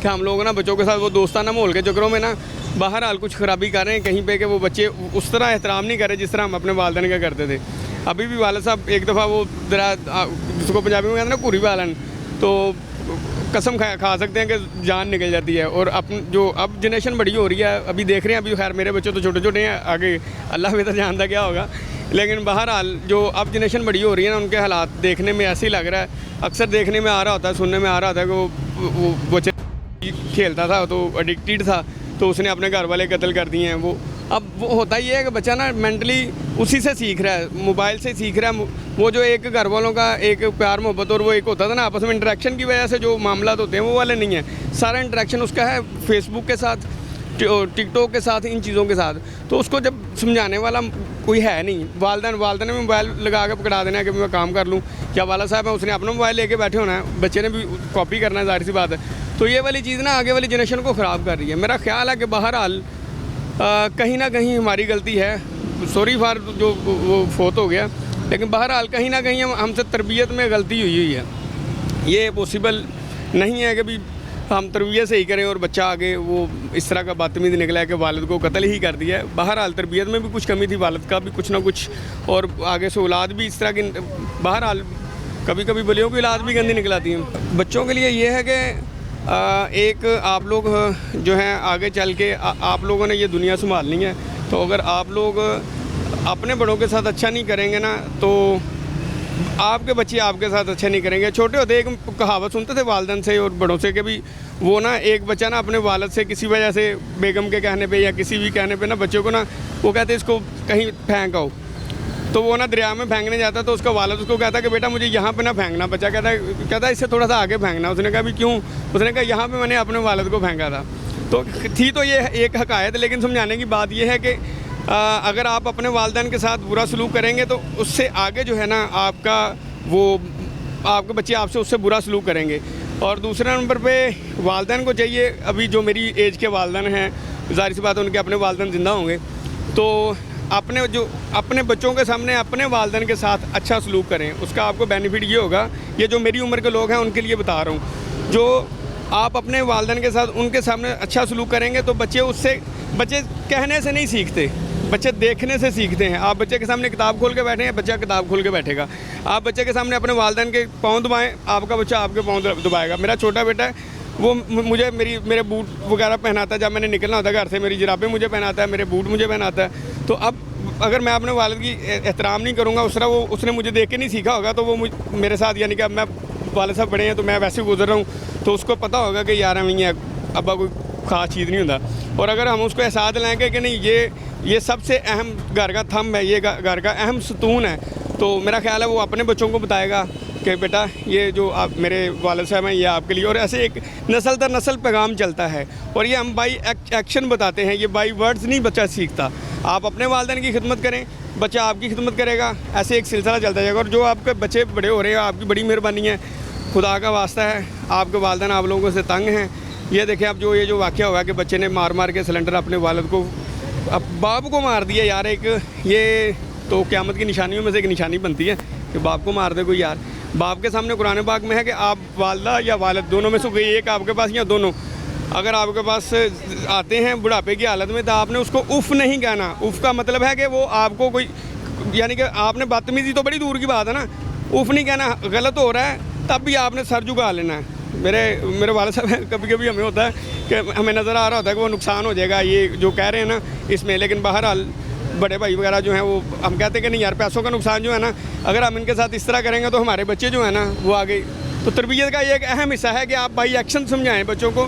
कि हम लोग ना बच्चों के साथ वो दोस्ताना माहौल के चक्करों में ना बहरहाल कुछ ख़राबी कर रहे हैं कहीं पे कि वो बच्चे उस तरह एहतराम नहीं कर रहे जिस तरह हम अपने वालिदैन का करते थे। अभी भी वालिद साहब एक दफ़ा वो जिसको पंजाबी में कहते हैं ना कुरी वालन, तो कसम खा सकते हैं कि जान निकल जाती है। और जो अब जनरेशन बड़ी हो रही है, अभी देख रहे हैं, अभी खैर मेरे बच्चे तो छोटे छोटे हैं, आगे अल्लाह बेहतर जानता क्या होगा, लेकिन बहरहाल जो अब जनरेशन बड़ी हो रही है ना, उनके हालात देखने में ऐसे ही लग रहा है। अक्सर देखने में आ रहा होता है, सुनने में आ रहा होता है कि वो बच्चे खेलता था तो एडिक्टेड था, तो उसने अपने घर वाले कत्ल कर दिए हैं। वो अब वो होता ही है कि बच्चा ना मेंटली उसी से सीख रहा है, मोबाइल से सीख रहा है। वो जो एक घर वालों का एक प्यार मोहब्बत और वो एक होता था ना आपस में इंटरेक्शन की वजह से जो मामला होते हैं वो वाले नहीं है। सारा इंटरेक्शन उसका है फेसबुक के साथ, टिकटॉक के साथ, इन चीज़ों के साथ। तो उसको जब समझाने वाला कोई है नहीं, वालदैन ने मोबाइल लगा के पकड़ा देना है कि मैं काम कर लूँ, क्या वाला साहब है उसने अपना मोबाइल लेके बैठे होना है, बच्चे ने भी कॉपी करना है, जाहिर सी बात है। तो ये वाली चीज़ ना आगे वाली जनरेशन को ख़राब कर रही है। मेरा ख्याल है कि बहरहाल कहीं ना कहीं हमारी गलती है, सॉरी फॉर जो वो फोत हो गया, लेकिन बहरहाल कहीं ना कहीं हमसे तरबियत में गलती हुई है। ये पॉसिबल नहीं है कि भी हम तरबियत से ही करें और बच्चा आगे वो इस तरह का बदतमीज़ निकला है कि वालिद को कत्ल ही कर दिया है। बहरहाल तरबियत में भी कुछ कमी थी, वालिद का भी कुछ ना कुछ, और आगे से औलाद भी इस तरह की, बहरहाल कभी कभी बलियों की औलाद भी गंदी निकलाती हैं। बच्चों के लिए ये है कि एक आप लोग जो हैं आगे चल के आप लोगों ने ये दुनिया संभालनी है, तो अगर आप लोग अपने बड़ों के साथ अच्छा नहीं करेंगे ना, तो आपके बच्चे आपके साथ अच्छा नहीं करेंगे। छोटे होते एक कहावत सुनते थे वालिदैन से और बड़ों से कि भी वो ना एक बच्चा ना अपने वालिद से किसी वजह से, बेगम के कहने पे या किसी भी कहने पे ना, बच्चे को ना वो कहते इसको कहीं फेंक आओ, तो वो ना दरिया में फेंकने जाता, तो उसका वालिद उसको कहता कि बेटा मुझे यहाँ पे ना फेंकना। बच्चा कहता इससे थोड़ा सा आगे फेंकना। उसने कहा भी क्यों? उसने कहा यहाँ पे मैंने अपने वालिद को फेंका था। तो थी तो ये एक हकायत, लेकिन समझाने की बात ये है कि अगर आप अपने वालिदैन के साथ बुरा सलूक करेंगे तो उससे आगे जो है ना आपके बच्चे आपसे उससे बुरा सलूक करेंगे। और दूसरे नंबर पे वालिदैन को चाहिए, अभी जो मेरी एज के वालिदैन हैं, ज़ाहिर सी बात है उनके अपने वालिदैन ज़िंदा होंगे, तो अपने बच्चों के सामने अपने वालिदैन के साथ अच्छा सलूक करें। उसका आपको बेनिफिट ये होगा, ये जो मेरी उम्र के लोग हैं उनके लिए बता रहा हूँ, जो आप अपने वालिदैन के साथ उनके सामने अच्छा सलूक करेंगे तो बच्चे कहने से नहीं सीखते, बच्चे देखने से सीखते हैं। आप बच्चे के सामने किताब खोल के बैठे हैं, बच्चा किताब खोल के बैठेगा। आप बच्चे के सामने अपने वालिदैन के पाँव दबाएँ, आपका बच्चा आपके पाँव दबाएगा। मेरा छोटा बेटा है, वो मुझे मेरे बूट वगैरह पहनाता है, जब मैंने निकलना होता है घर से मेरी जुराबें मुझे पहनाता है, मेरे बूट मुझे पहनाता है। तो अब अगर मैं अपने वालिद की एहतराम नहीं करूँगा, उसने मुझे देख के नहीं सीखा होगा, तो वो मेरे साथ, यानी कि अब मैं वालिद साहब बड़े हैं तो मैं वैसे ही गुजर रहा हूँ, तो उसको पता होगा कि यार हम ये अब्बा कोई ख़ास चीज़ नहीं होता। और अगर हम उसको एहसास दिलाएंगे कि नहीं ये सबसे अहम घर का थंब है, ये घर का अहम सतून है, तो मेरा ख्याल है वो अपने बच्चों को बताएगा कि बेटा ये जो आप मेरे वालिद साहब हैं ये आपके लिए। और ऐसे एक नस्ल दर नस्ल पैगाम चलता है, और ये हम बाई एक्शन बताते हैं, ये बाई वर्ड्स नहीं बच्चा सीखता। आप अपने वालिदैन की खिदमत करें, बच्चा आपकी खिदमत करेगा, ऐसे एक सिलसिला चलता जाएगा। और जो आपके बच्चे बड़े हो रहे हैं, आपकी बड़ी मेहरबानी है, खुदा का वास्ता है, आपके वालिदैन आप लोगों से तंग हैं। ये देखें अब ये जो वाक़या हुआ है कि बच्चे ने मार के सिलेंडर अपने वालिद को, अब बाप को मार दिया यार। ये तो क़यामत की निशानियों में से एक निशानी बनती है कि बाप को मार दे कोई यार। बाप के सामने कुरान पाक में है कि आप वालदा या वालिद दोनों में से कोई एक आपके पास या दोनों अगर आपके पास आते हैं बुढ़ापे की हालत में, तो आपने उसको उफ़ नहीं कहना। उफ़ का मतलब है कि वो आपको कोई, यानी कि आपने बदतमीज़ी तो बड़ी दूर की बात है ना, उफ़ नहीं कहना, गलत हो रहा है तब भी आपने सर झुका लेना है। मेरे वालिद साहब कभी कभी हमें होता है कि हमें नज़र आ रहा होता है कि वो नुकसान हो जाएगा ये जो कह रहे हैं ना इसमें, लेकिन बहरहाल बड़े भाई वगैरह जो हैं वो हम कहते हैं कि नहीं यार पैसों का नुकसान जो है ना, अगर हम इनके साथ इस तरह करेंगे तो हमारे बच्चे जो है ना वो आगे, तो तरबियत का ये एक अहम हिस्सा है कि आप बाई एक्शन समझाएं बच्चों को।